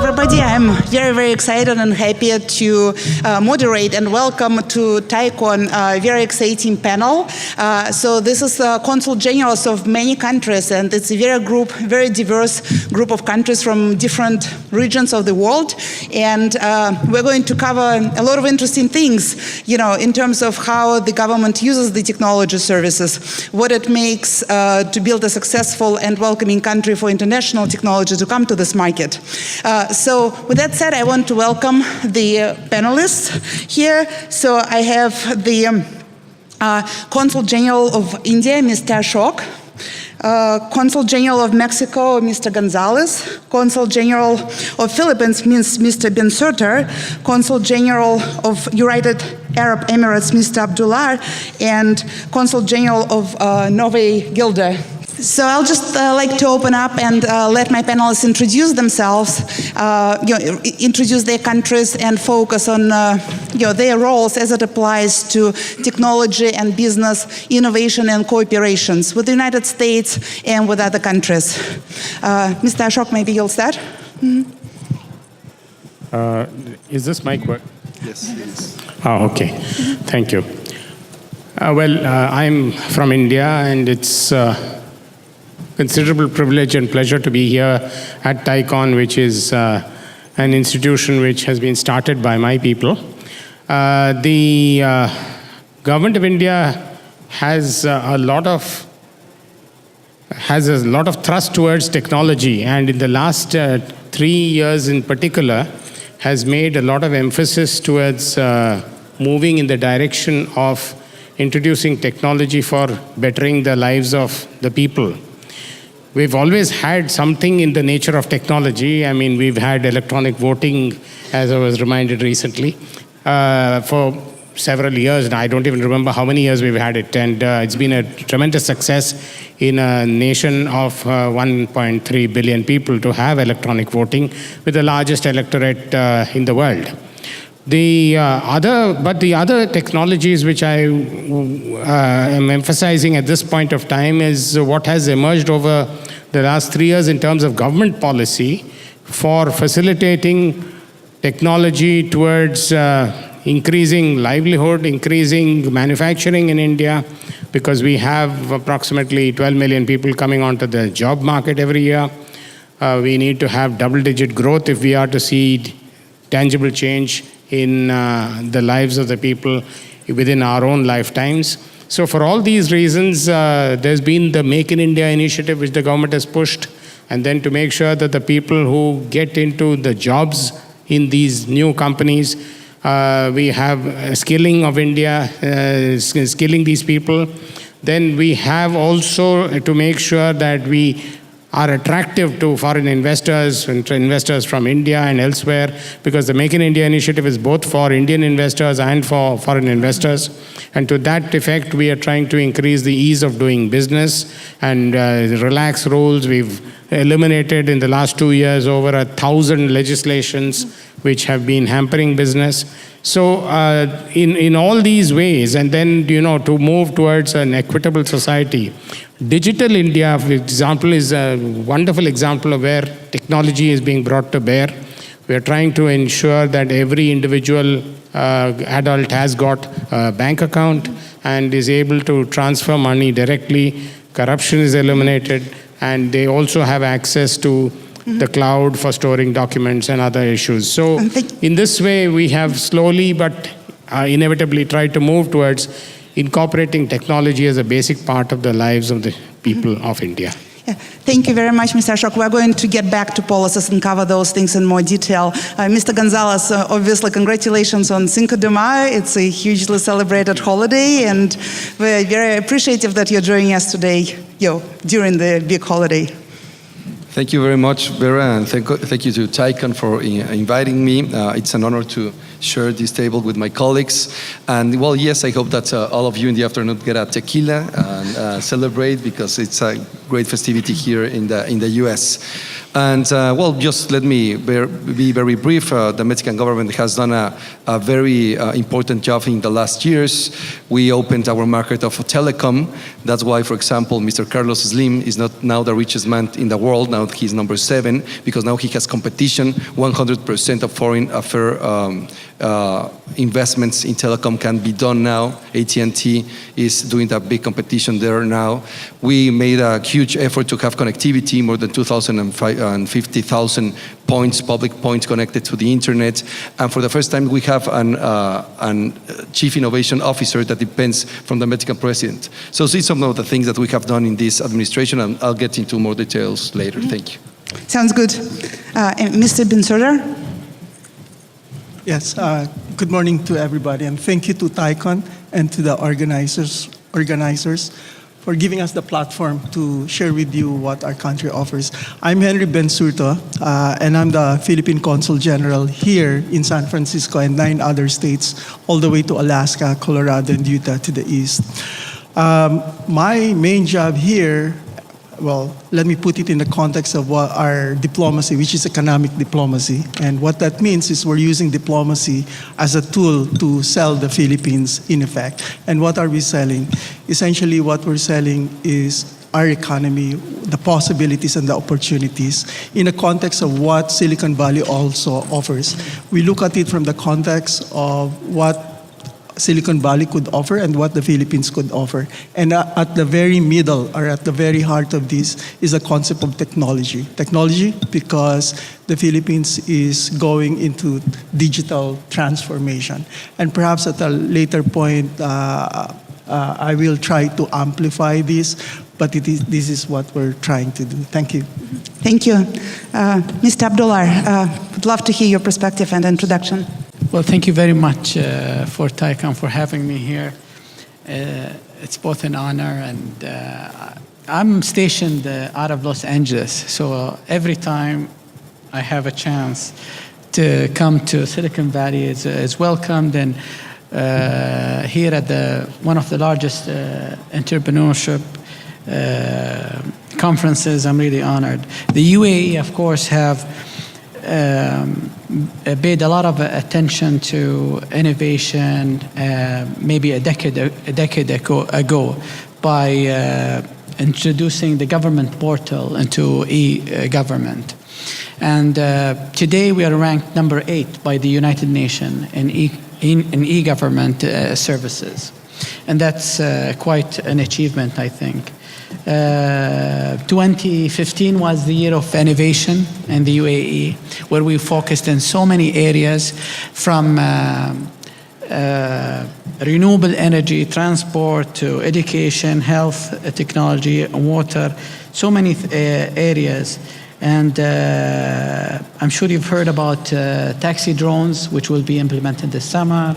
everybody. I'm very excited and happy to moderate and welcome to TiEcon a very exciting panel. So this is Consul Generals of many countries, and it's a very diverse group of countries from different regions of the world. And we're going to cover a lot of interesting things, in terms of how the government uses the technology services, what it makes to build a successful and welcoming country for international technology to come to this market. So with that said, I want to welcome the panelists here. So I have the Consul General of India, Mr. Ashok, Consul General of Mexico, Mr. Gonzalez, Consul General of Philippines, Mr. Bensurto, Consul General of United Arab Emirates, Mr. Abdullah, and Consul General of Nove Gilda. So I'll just like to open up and let my panelists introduce themselves, introduce their countries and focus on their roles as it applies to technology and business innovation and cooperations with the United States and with other countries. Mr. Ashok, maybe you'll start. Mm-hmm. Is this mic work? Yes, it is. Oh, okay. Thank you. I'm from India, and it's considerable privilege and pleasure to be here at TiEcon, which is an institution which has been started by my people. The government of India has a lot of thrust towards technology, and in the last 3 years in particular has made a lot of emphasis towards moving in the direction of introducing technology for bettering the lives of the people. We've always had something in the nature of technology. I mean, we've had electronic voting, as I was reminded recently, for several years. And I don't even remember how many years we've had it. And it's been a tremendous success in a nation of 1.3 billion people to have electronic voting, with the largest electorate in the world. The other technologies which I am emphasizing at this point of time is what has emerged over the last 3 years in terms of government policy for facilitating technology towards increasing livelihood, increasing manufacturing in India, because we have approximately 12 million people coming onto the job market every year. We need to have double-digit growth if we are to see tangible change in the lives of the people within our own lifetimes. So for all these reasons, there's been the Make in India initiative, which the government has pushed, and then to make sure that the people who get into the jobs in these new companies, we have skilling of India, skilling these people. Then we have also to make sure that we are attractive to foreign investors and to investors from India and elsewhere, because the Make in India initiative is both for Indian investors and for foreign investors. And to that effect, we are trying to increase the ease of doing business and relax rules. We've eliminated in the last 2 years over 1,000 legislations which have been hampering business. So in all these ways, and then to move towards an equitable society, Digital India, for example, is a wonderful example of where technology is being brought to bear. We are trying to ensure that every individual adult has got a bank account and is able to transfer money directly. Corruption is eliminated, and they also have access to the cloud for storing documents and other issues. So in this way, we have slowly but inevitably tried to move towards incorporating technology as a basic part of the lives of the people of India. Yeah. Thank you very much, Mr. Ashok. We're going to get back to policies and cover those things in more detail. Mr. Gonzalez, obviously congratulations on Cinco de Mayo. It's a hugely celebrated holiday, and we're very appreciative that you're joining us today, during the big holiday. Thank you very much, Vera, and thank you to TiEcon for inviting me. It's an honor to share this table with my colleagues. And yes, I hope that all of you in the afternoon get a tequila and celebrate, because it's a great festivity here in the U.S. And well, just let me be very brief. The Mexican government has done a very important job in the last years. We opened our market of telecom. That's why, for example, Mr. Carlos Slim is not now the richest man in the world. Now he's number 7, because now he has competition. 100% of foreign investments in telecom can be done now. AT&T is doing that big competition there now. We made a huge effort to have connectivity, more than 250,000 points, public points connected to the internet. And for the first time, we have an chief innovation officer that depends from the Mexican president. So these are some of the things that we have done in this administration, and I'll get into more details later. Thank you. Sounds good. Mr. Bensurto? Yes, good morning to everybody, and thank you to TiEcon and to the organizers for giving us the platform to share with you what our country offers. I'm Henry Bensurto, and I'm the Philippine Consul General here in San Francisco and 9 other states, all the way to Alaska, Colorado, and Utah to the east. My main job here, well, let me put it in the context of what our diplomacy, which is economic diplomacy. And what that means is we're using diplomacy as a tool to sell the Philippines, in effect. And what are we selling? Essentially, what we're selling is our economy, the possibilities and the opportunities in the context of what Silicon Valley also offers. We look at it from the context of what Silicon Valley could offer and what the Philippines could offer. And at the very middle, or at the very heart of this, is the concept of technology. Technology, because the Philippines is going into digital transformation. And perhaps at a later point, I will try to amplify this, but this is what we're trying to do. Thank you. Thank you. Mr. Abdullah, would love to hear your perspective and introduction. Well, thank you very much for TiEcon for having me here. It's both an honor, and I'm stationed out of Los Angeles, so every time I have a chance to come to Silicon Valley is welcomed. And here at one of the largest entrepreneurship conferences, I'm really honored. The UAE, of course, have paid a lot of attention to innovation maybe a decade ago by introducing the government portal into e-government. And today we are ranked number 8 by the United Nations in e-government services. And that's quite an achievement, I think. 2015 was the year of innovation in the UAE, where we focused in so many areas, from renewable energy, transport, to education, health, technology, water, so many areas. And I'm sure you've heard about taxi drones, which will be implemented this summer.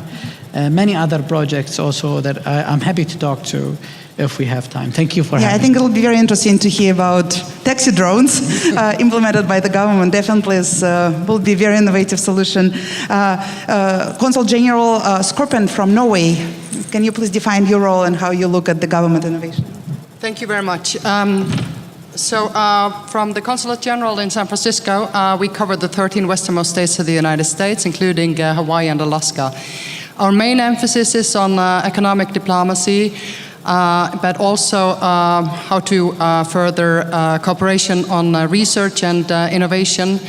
Many other projects also that I'm happy to talk to if we have time. Thank you for having me. I think it'll be very interesting to hear about taxi drones implemented by the government. Definitely will be a very innovative solution. Consul General Skorpen from Norway, can you please define your role and how you look at the government innovation? Thank you very much. So from the Consulate General in San Francisco, we cover the 13 westernmost states of the United States, including Hawaii and Alaska. Our main emphasis is on economic diplomacy, but also how to further cooperation on research and innovation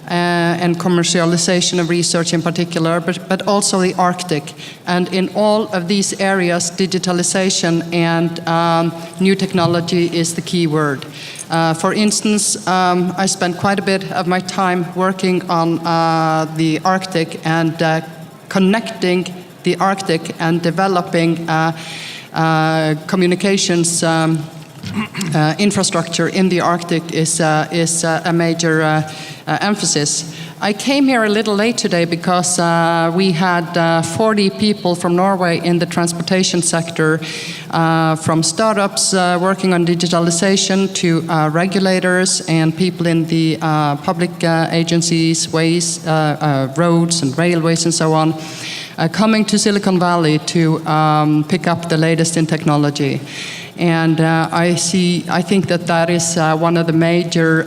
and commercialization of research in particular, but also the Arctic. And in all of these areas, digitalization and new technology is the key word. For instance, I spent quite a bit of my time working on the Arctic and connecting the Arctic and developing communications infrastructure in the Arctic is a major emphasis. I came here a little late today because we had 40 people from Norway in the transportation sector, from startups working on digitalization to regulators and people in the public agencies, ways, roads and railways and so on, coming to Silicon Valley to pick up the latest in technology. And I think that is one of the major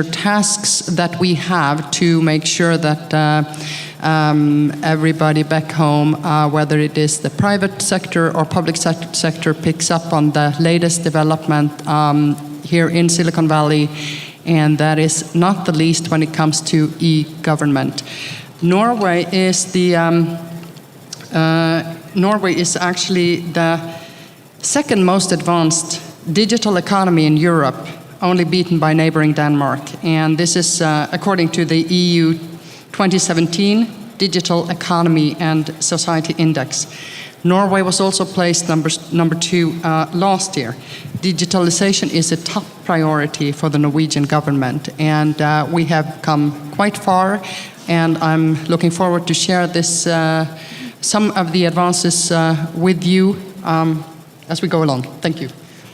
tasks that we have to make sure that everybody back home, whether it is the private sector or public sector, picks up on the latest development here in Silicon Valley, and that is not the least when it comes to e-government. Norway is actually the second most advanced digital economy in Europe, only beaten by neighboring Denmark. And this is according to the EU 2017 Digital Economy and Society Index. Norway was also placed number 2 last year. Digitalization is a top priority for the Norwegian government, and we have come quite far, and I'm looking forward to share this, some of the advances with you as we go along. Thank you.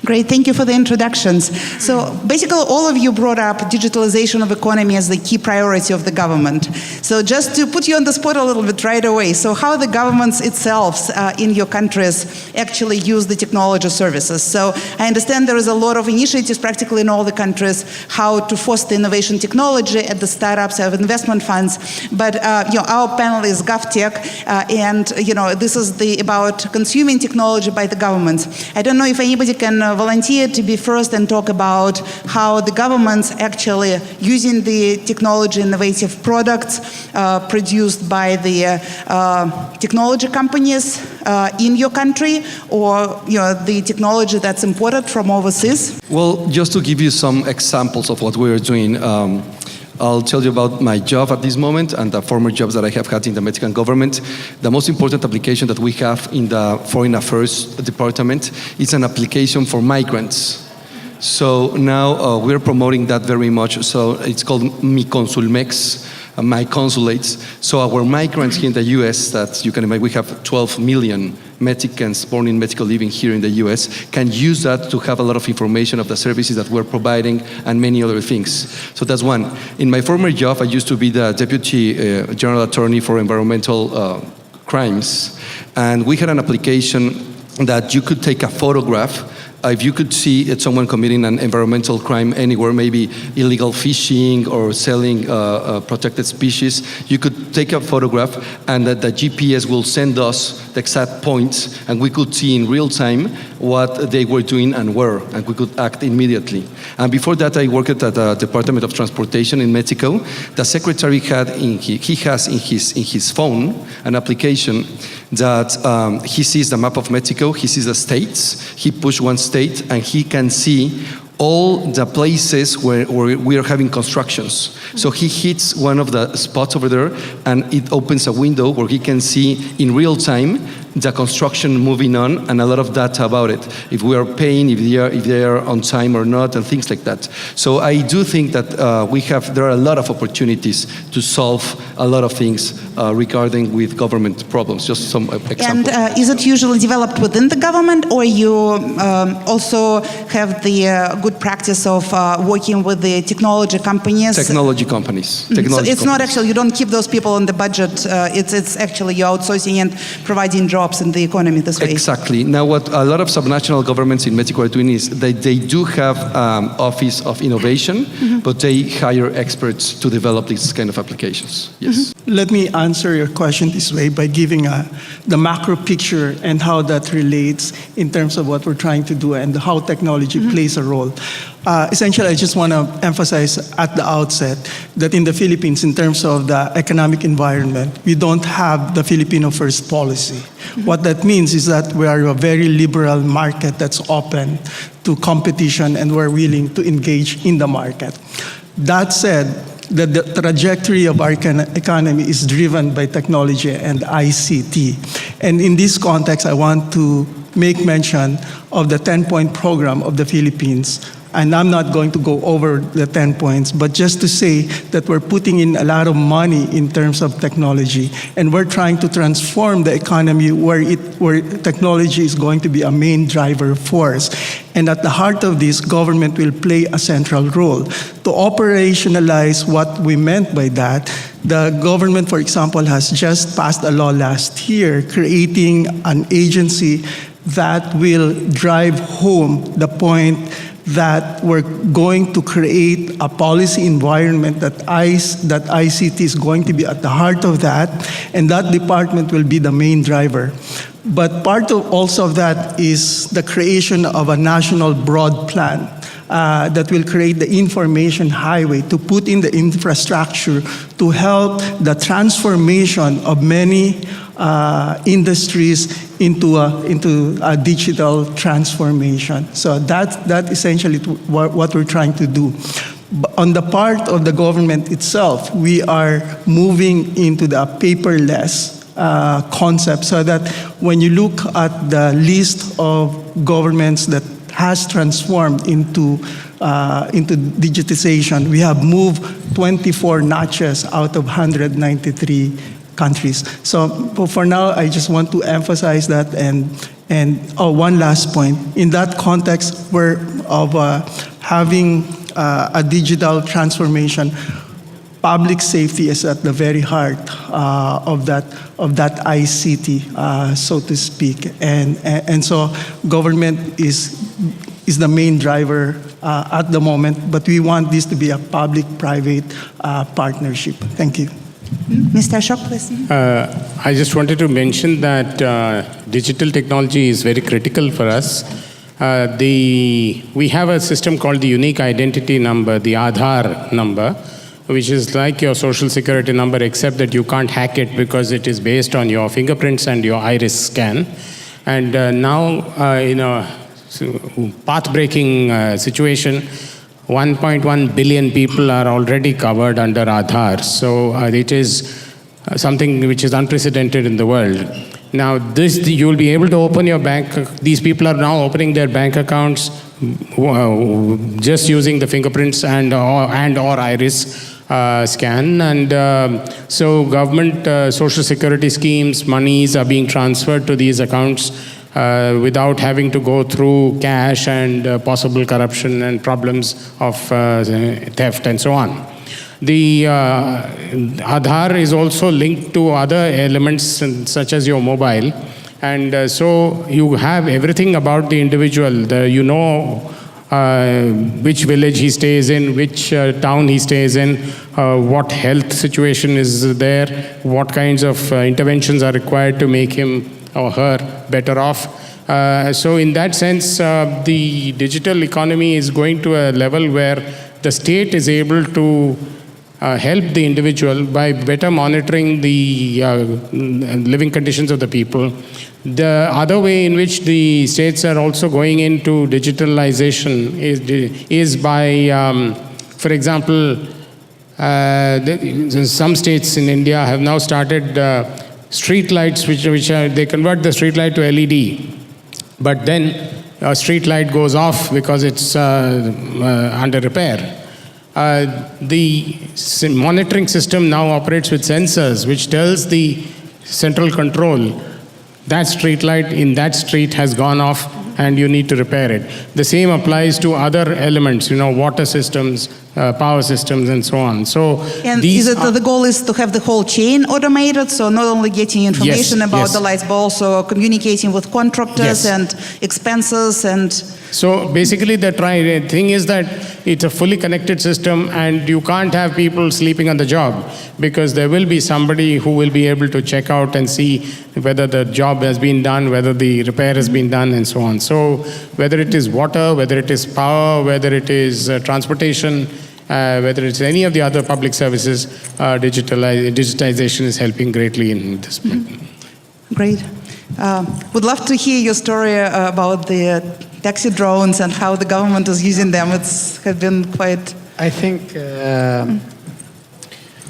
Great, thank you for the introductions. So basically all of you brought up digitalization of economy as the key priority of the government. So just to put you on the spot a little bit right away, so how the governments itself in your countries actually use the technology services. So I understand there is a lot of initiatives practically in all the countries how to foster innovation technology at the startups, have investment funds, but our panel is GovTech, and this is about consuming technology by the governments. I don't know if anybody can volunteer to be first and talk about how the government's actually using the technology innovative products produced by the technology companies in your country, or the technology that's imported from overseas. Well, just to give you some examples of what we are doing, I'll tell you about my job at this moment and the former jobs that I have had in the Mexican government. The most important application that we have in the Foreign Affairs Department is an application for migrants. So now we're promoting that very much. So it's called Mi Consul Mex, my consulates. So our migrants here in the US, that you can imagine, we have 12 million Mexicans born in Mexico living here in the US, can use that to have a lot of information of the services that we're providing and many other things. So that's one. In my former job, I used to be the Deputy General Attorney for Environmental Crimes. And we had an application that you could take a photograph. If you could see someone committing an environmental crime anywhere, maybe illegal fishing or selling protected species, you could take a photograph and the GPS will send us the exact points, and we could see in real time what they were doing and where, and we could act immediately. And before that, I worked at the Department of Transportation in Mexico. The secretary has in his phone an application that he sees the map of Mexico, he sees the states, he pushes one state, and he can see all the places where we are having constructions. So he hits one of the spots over there, and it opens a window where he can see in real time the construction moving on and a lot of data about it. If we are paying, if they are on time or not, and things like that. So I do think that there are a lot of opportunities to solve a lot of things regarding with government problems. Just some examples. And is it usually developed within the government, or you also have the good practice of working with the technology companies? Technology companies. So it's not actually, you don't keep those people on the budget, it's actually you're outsourcing and providing jobs in the economy this way. Exactly. Now what a lot of subnational governments in Mexico are doing is they do have Office of Innovation, but they hire experts to develop these kind of applications. Yes. Let me answer your question this way by giving the macro picture and how that relates in terms of what we're trying to do and how technology plays a role. Essentially, I just want to emphasize at the outset that in the Philippines, in terms of the economic environment, we don't have the Filipino first policy. What that means is that we are a very liberal market that's open to competition, and we're willing to engage in the market. That said, the trajectory of our economy is driven by technology and ICT. And in this context, I want to make mention of the 10-point program of the Philippines. And I'm not going to go over the 10 points, but just to say that we're putting in a lot of money in terms of technology, and we're trying to transform the economy where technology is going to be a main driver force. And at the heart of this, government will play a central role. To operationalize what we meant by that, the government, for example, has just passed a law last year creating an agency that will drive home the point that we're going to create a policy environment that ICT is going to be at the heart of that, and that department will be the main driver. But part of also of that is the creation of a national broad plan that will create the information highway to put in the infrastructure to help the transformation of many industries into a digital transformation. So that essentially what we're trying to do. On the part of the government itself, we are moving into the paperless concept, so that when you look at the list of governments that has transformed into digitization, we have moved 24 notches out of 193 countries. So for now, I just want to emphasize that. And one last point. In that context, of having a digital transformation, public safety is at the very heart of that ICT, so to speak. And so government is the main driver at the moment, but we want this to be a public-private partnership. Thank you. Mr. Ashok, please. I just wanted to mention that digital technology is very critical for us. We have a system called the unique identity number, the Aadhaar number, which is like your social security number, except that you can't hack it because it is based on your fingerprints and your iris scan. And now, in a path-breaking situation, 1.1 billion people are already covered under Aadhaar. So it is something which is unprecedented in the world. Now, you will be able to open your bank. These people are now opening their bank accounts just using the fingerprints and or iris scan. And so government social security schemes, monies are being transferred to these accounts without having to go through cash and possible corruption and problems of theft and so on. The Aadhaar is also linked to other elements such as your mobile, and so you have everything about the individual. You know which village he stays in, which town he stays in, what health situation is there, what kinds of interventions are required to make him or her better off. So in that sense, the digital economy is going to a level where the state is able to help the individual by better monitoring the living conditions of the people. The other way in which the states are also going into digitalization is by, for example, some states in India have now started street lights, which they convert the street light to LED, but then a street light goes off because it's under repair. The monitoring system now operates with sensors, which tells the central control that street light in that street has gone off and you need to repair it. The same applies to other elements, water systems, power systems, and so on. So, and the goal is to have the whole chain automated, so not only getting information about the lights, but also communicating with contractors and expenses and... So basically the thing is that it's a fully connected system and you can't have people sleeping on the job, because there will be somebody who will be able to check out and see whether the job has been done, whether the repair has been done, and so on. So whether it is water, whether it is power, whether it is transportation, whether it's any of the other public services, digitization is helping greatly in this. Great. Would love to hear your story about the taxi drones and how the government is using them. It's been quite... I think...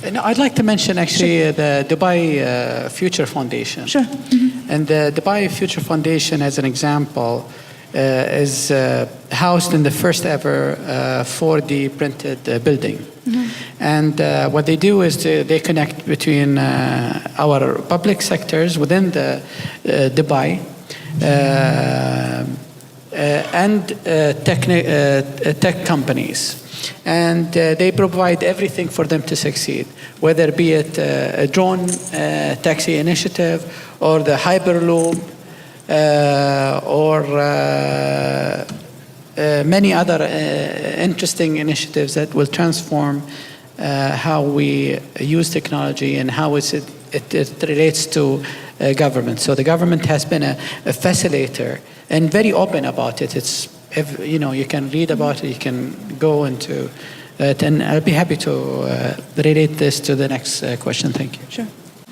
I'd like to mention actually the Dubai Future Foundation. Sure. And the Dubai Future Foundation, as an example, is housed in the first ever 4D printed building. And what they do is they connect between our public sectors within the Dubai and tech companies. And they provide everything for them to succeed, whether be it a drone taxi initiative or the Hyperloop or many other interesting initiatives that will transform how we use technology and how it relates to government. So the government has been a facilitator and very open about it. It's, you can read about it, you can go into it, and I'll be happy to relate this to the next question. Thank you. Sure.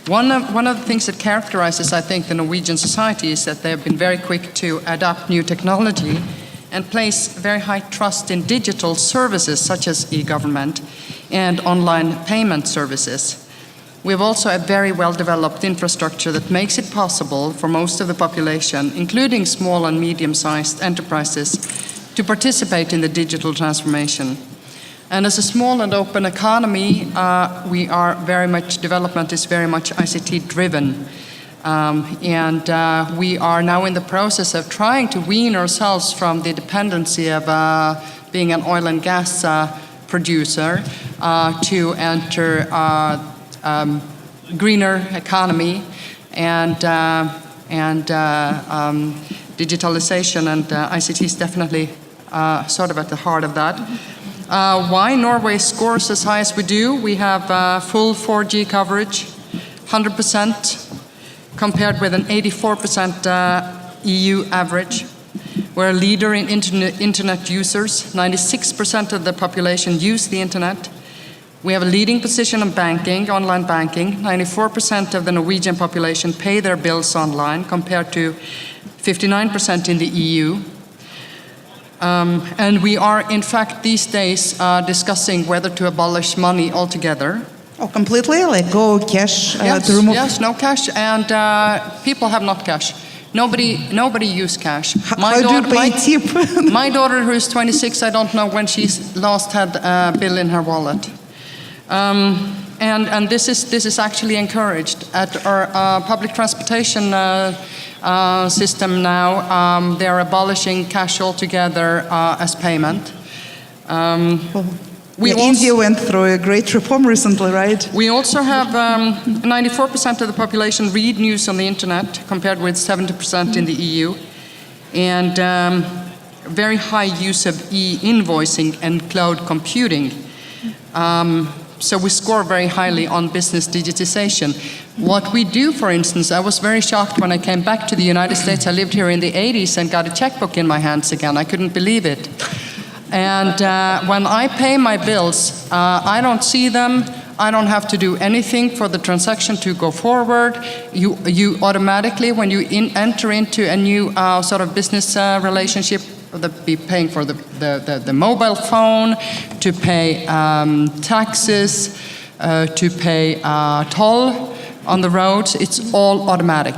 One of the things that characterizes, I think, the Norwegian society is that they have been very quick to adopt new technology and place very high trust in digital services such as e-government and online payment services. We have also a very well-developed infrastructure that makes it possible for most of the population, including small and medium-sized enterprises, to participate in the digital transformation. And as a small and open economy, development is very much ICT-driven. We are now in the process of trying to wean ourselves from the dependency of being an oil and gas producer to enter greener economy and digitalization, and ICT is definitely sort of at the heart of that. Why Norway scores as high as we do? We have full 4G coverage, 100%, compared with an 84% EU average. We're a leader in internet users. 96% of the population use the internet. We have a leading position in banking, online banking. 94% of the Norwegian population pay their bills online, compared to 59% in the EU. And we are, in fact, these days discussing whether to abolish money altogether. Oh, completely? Like go cash Yes, to remove? yes, no cash, and people have not cash. Nobody use cash. How do you pay tip? My daughter, who is 26, I don't know when she last had a bill in her wallet. And this is actually encouraged at our public transportation system now. They're abolishing cash altogether as payment. India went through a great reform recently, right? We also have 94% of the population read news on the internet, compared with 70% in the EU, and very high use of e-invoicing and cloud computing. So we score very highly on business digitization. What we do, for instance, I was very shocked when I came back to the United States. I lived here in the 80s and got a checkbook in my hands again. I couldn't believe it. And when I pay my bills, I don't see them. I don't have to do anything for the transaction to go forward. You automatically, when you enter into a new sort of business relationship, be paying for the mobile phone, to pay taxes, to pay toll on the roads, it's all automatic.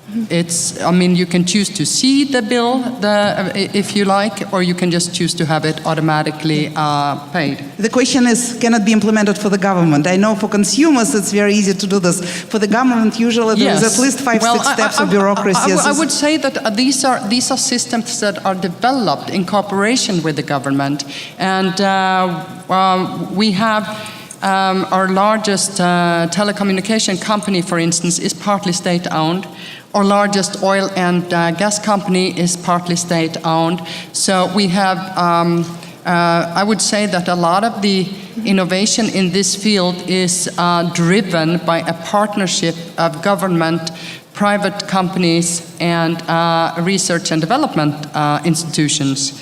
You can choose to see the bill if you like, or you can just choose to have it automatically paid. The question is, can it be implemented for the government? I know for consumers it's very easy to do this. For the government, usually there is at least 5-6 steps of bureaucracy. I would say that these are systems that are developed in cooperation with the government, and we have. Our largest telecommunication company, for instance, is partly state-owned. Our largest oil and gas company is partly state-owned. So we have, I would say that a lot of the innovation in this field is driven by a partnership of government, private companies, and research and development institutions.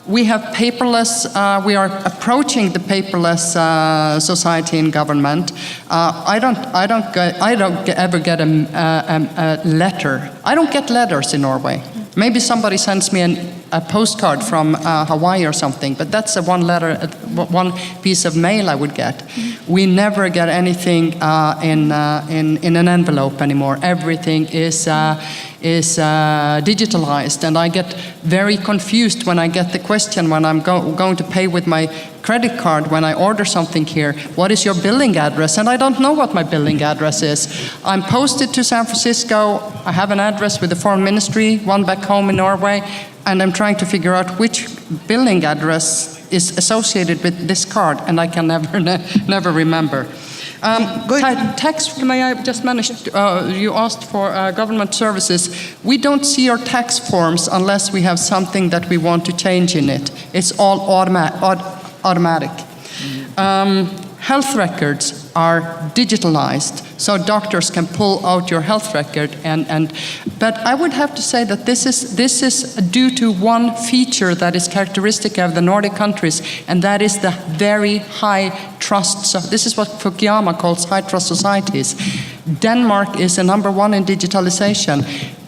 We have paperless, we are approaching the paperless society in government. I don't ever get a letter. I don't get letters in Norway. Maybe somebody sends me a postcard from Hawaii or something, but that's one piece of mail I would get. We never get anything in an envelope anymore. Everything is digitalized, and I get very confused when I get the question when I'm going to pay with my credit card when I order something here. What is your billing address? And I don't know what my billing address is. I'm posted to San Francisco. I have an address with the Foreign Ministry, one back home in Norway, and I'm trying to figure out which billing address is associated with this card, and I can never remember. Good. Tax, may I just manage, you asked for government services. We don't see our tax forms unless we have something that we want to change in it. It's all automatic. Health records are digitalized, so doctors can pull out your health record. But I would have to say that this is due to one feature that is characteristic of the Nordic countries, and that is the very high trust. So this is what Fukuyama calls high trust societies. Denmark is the #1 in digitalization.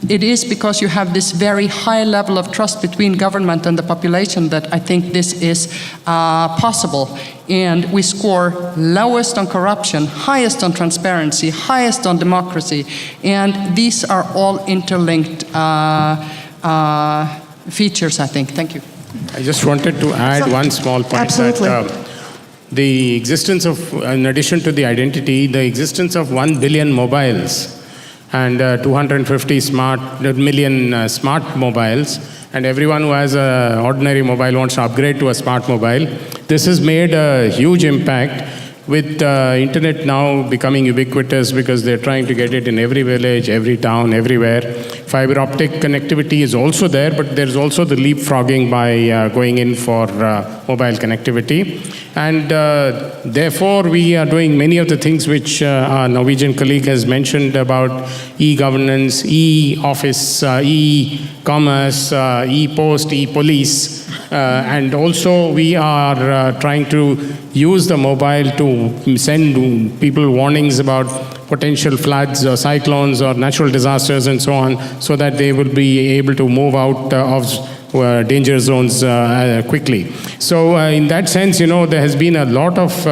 It is because you have this very high level of trust between government and the population that I think this is possible. And we score lowest on corruption, highest on transparency, highest on democracy. And these are all interlinked features, I think. Thank you. I just wanted to add one small point. Absolutely. That the existence of, in addition to the identity, the existence of 1 billion mobiles and 250 million smart mobiles, and everyone who has an ordinary mobile wants to upgrade to a smart mobile. This has made a huge impact with internet now becoming ubiquitous because they're trying to get it in every village, every town, everywhere. Fiber optic connectivity is also there, but there's also the leapfrogging by going in for mobile connectivity. And therefore, we are doing many of the things which our Norwegian colleague has mentioned about e-governance, e-office, e-commerce, e-post, e-police. And also, we are trying to use the mobile to send people warnings about potential floods or cyclones or natural disasters and so on, so that they will be able to move out of danger zones quickly. So in that sense, there has been a lot of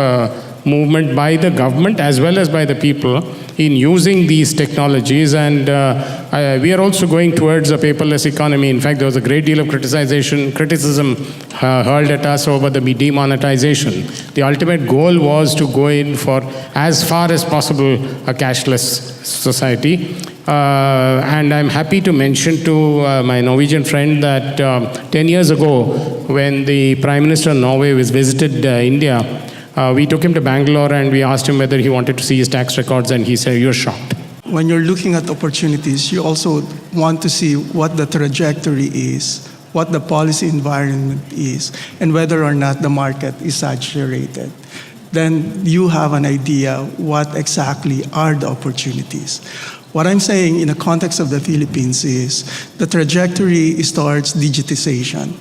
movement by the government as well as by the people in using these technologies, and we are also going towards a paperless economy. In fact, there was a great deal of criticism hurled at us over the demonetization. The ultimate goal was to go in for, as far as possible, a cashless society. And I'm happy to mention to my Norwegian friend that 10 years ago, when the Prime Minister of Norway visited India, we took him to Bangalore and we asked him whether he wanted to see his tax records, and he said, "You're shocked." When you're looking at opportunities, you also want to see what the trajectory is, what the policy environment is, and whether or not the market is saturated. Then you have an idea what exactly are the opportunities. What I'm saying in the context of the Philippines is the trajectory is towards digitization.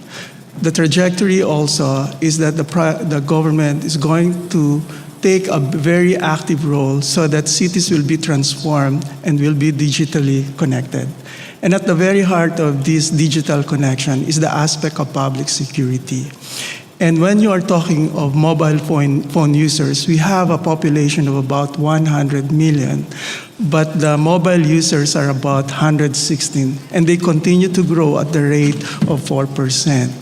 The trajectory also is that the government is going to take a very active role so that cities will be transformed and will be digitally connected. And at the very heart of this digital connection is the aspect of public security. And when you are talking of mobile phone users, we have a population of about 100 million, but the mobile users are about 116, and they continue to grow at the rate of 4%.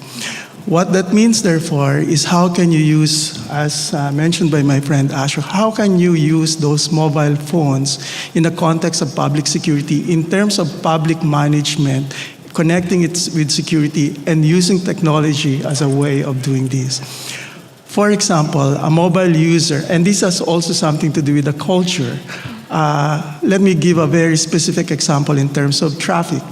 What that means, therefore, is how can you use, as mentioned by my friend Ashok, how can you use those mobile phones in the context of public security, in terms of public management, connecting it with security, and using technology as a way of doing this. For example, a mobile user, and this has also something to do with the culture. Let me give a very specific example in terms of traffic.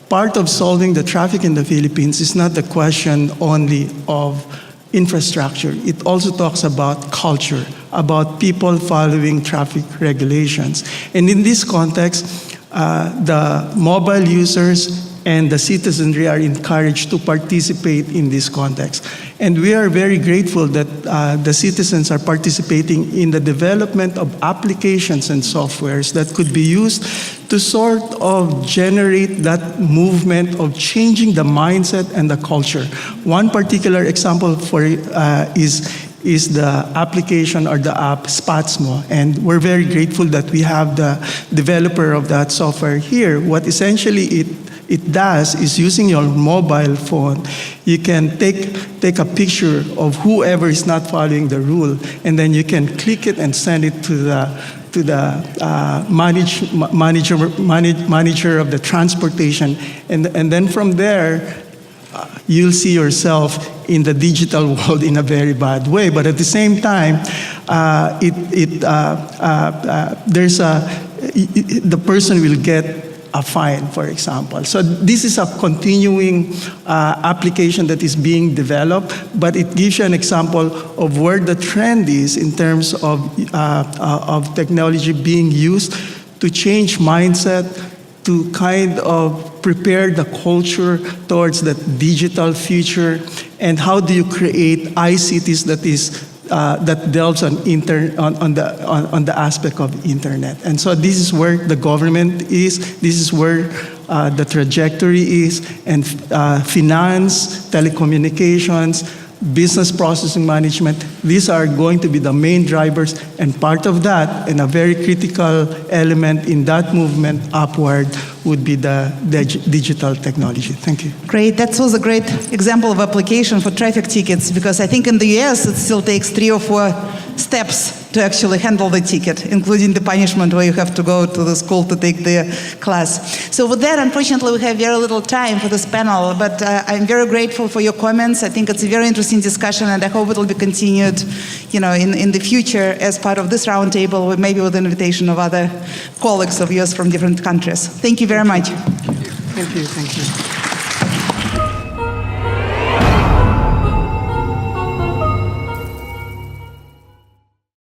Part of solving the traffic in the Philippines is not the question only of infrastructure. It also talks about culture, about people following traffic regulations. And in this context, the mobile users and the citizenry are encouraged to participate in this context. And we are very grateful that the citizens are participating in the development of applications and softwares that could be used to sort of generate that movement of changing the mindset and the culture. One particular example for is the application or the app Spatsmo, and we're very grateful that we have the developer of that software here. What essentially it does is, using your mobile phone, you can take a picture of whoever is not following the rule, and then you can click it and send it to the manager of the transportation, and then from there you'll see yourself in the digital world in a very bad way. But at the same time, the person will get a fine, for example. So this is a continuing application that is being developed, but it gives you an example of where the trend is in terms of technology being used to change mindset, to kind of prepare the culture towards that digital future, and how do you create ICTs that delves on the aspect of internet. And so this is where the government is, this is where the trajectory is, and finance, telecommunications, business processing management, these are going to be the main drivers, and part of that, and a very critical element in that movement upward, would be the digital technology. Thank you. Great. That was a great example of application for traffic tickets, because I think in the US it still takes 3 or 4 steps to actually handle the ticket, including the punishment where you have to go to the school to take the class. So with that, unfortunately, we have very little time for this panel, but I'm very grateful for your comments. I think it's a very interesting discussion, and I hope it will be continued, in the future as part of this roundtable, maybe with the invitation of other colleagues of yours from different countries. Thank you very much. Thank you. Thank you.